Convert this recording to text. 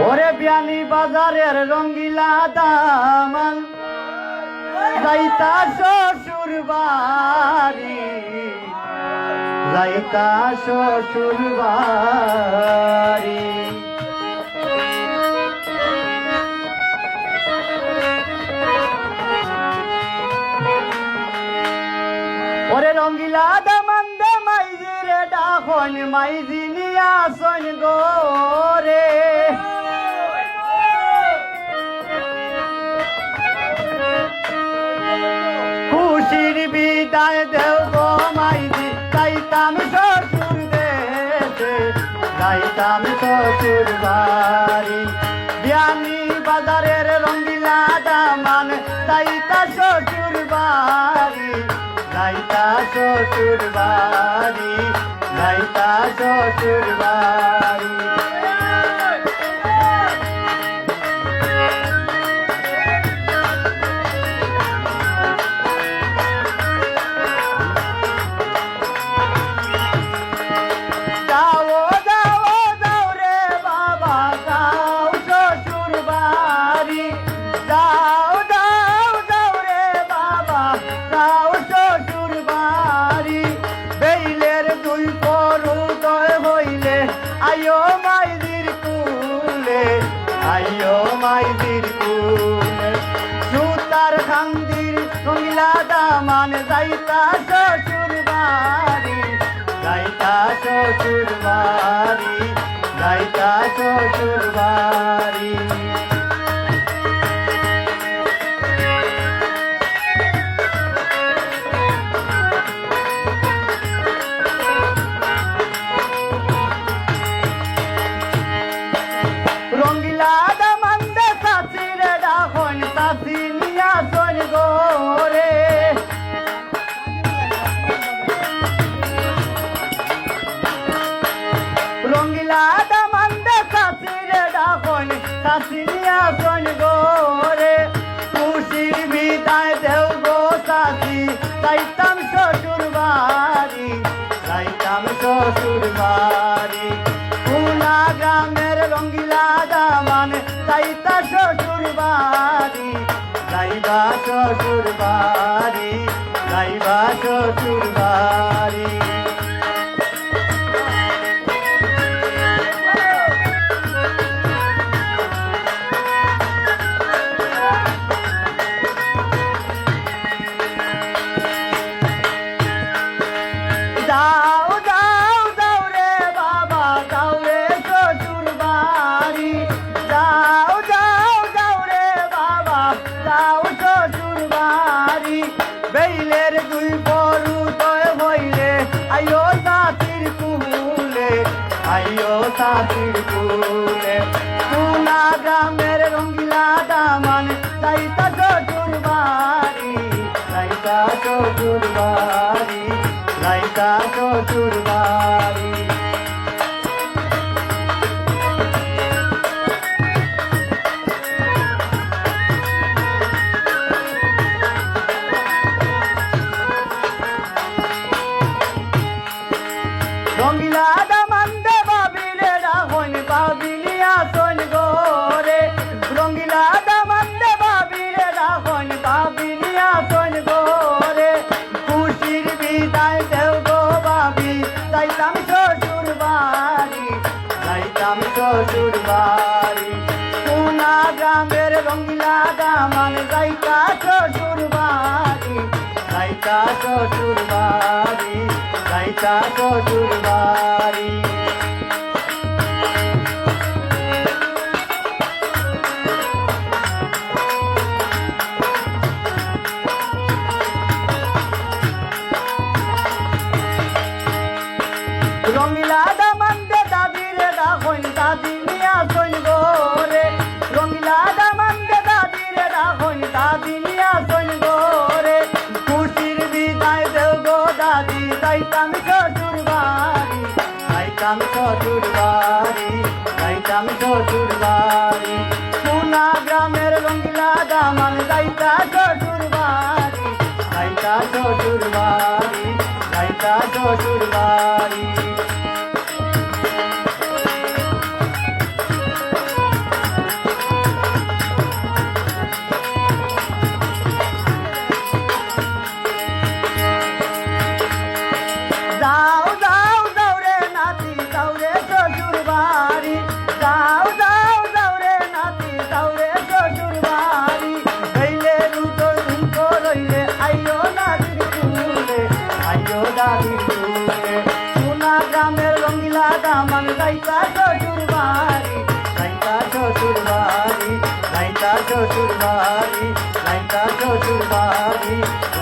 ওরে বিয়ানি বাজারের রঙ্গিলা দামান যাইতা শ্বশুর বাড়ি, যাইতা শ্বশুর বাড়ি। ওরে রঙ্গিলা দামান দে মাইজি রে ডাখন মাইজি নিয়া সন গোরে। খুশির বিদায় দেও গো মাইজি, যাইতাম শ্বশুর দেশে, যাইতাম শ্বশুর বাড়ি। বিয়ানি বাজারের রঙ্গিলা দামান যাইতা শ্বশুর বাড়ি, যাইতা শ্বশুর বাড়ি, যাইতা শ্বশুর বাড়ি। আইও মাইদির কুলে, আইও মাইদির কুলে। সুতার খান্দির রঙ্গিলা দামান যাইতা শ্বশুর বাড়ি, যাইতা শ্বশুর বাড়ি, যাইতা শ্বশুর বাড়ি। রঙ্গিলা দামান দে চাচি রে ডাখন চাচি নিয়া সন গোরে। রঙ্গিলা দামান দে চাচি রে ডাখন চাচি নিয়া সন গোরে। খুশির বিদায় দেও গো চাচি, যাইতাম শ্বশুর বাড়ি, যাইতাম শ্বশুর বাড়ি। পুনা গ্রামের রঙ্গিলা দামান যাইতা শ্বশুর বাড়ি, যাইবা শ্বশুর বাড়ি, যাইবা শ্বশুর বাড়ি। যাও যাও যাও রে বাবা, যাও রে শ্বশুর বাড়ি, যাও যাও যাও রে বাবা, যাও শ্বশুর বাড়ি। বেইলের দুই বড়ু তয় হইলে আইও চাচির কুলে, আইও চাচির কুলে। পুনা গ্রামের রঙ্গিলা দামান যাইতা শ্বশুর বাড়ি, যাইতা শ্বশুর বাড়ি, যাইতা শ্বশুর বাড়ি। রঙ্গিলা দামান দে বাবিলে ডাখন বাবিলিয়া সন গোরে। রঙ্গিলা দামান দে বাবিলে ডাখন বাবিলিয়া সন গোরে। খুশির বিদায় দেও গো বাবি, যাইতাম শ্বশুর বাড়ি, যাইতাম শ্বশুর বাড়ি। পুনা গ্রামের রঙ্গিলা দামান যাইতা শ্বশুর বাড়ি, যাইতা শ্বশুর বাড়ি, যাইতা শ্বশুর বাড়ি। রঙ্গিলা দামান দে দাদি রে ডাখন দাদি নিয়া সন গোরে। রঙ্গিলা দামান দে দাদি রে ডাখন দাদি নিয়া সন গোরে। খুশির বিদায় দেও গো দাদি, যাইতাম শ্বশুর বাড়ি, যাইতাম শ্বশুর বাড়ি, যাইতাম শ্বশুর বাড়ি। পুনা গ্রামের রঙ্গিলা দামান যাইতা শ্বশুর বাড়ি, যাইতা শ্বশুর বাড়ি, যাইতা শ্বশুর বাড়ি। শ্বশুর বাড়ি, লাইনটা শ্বশুর বাড়ি।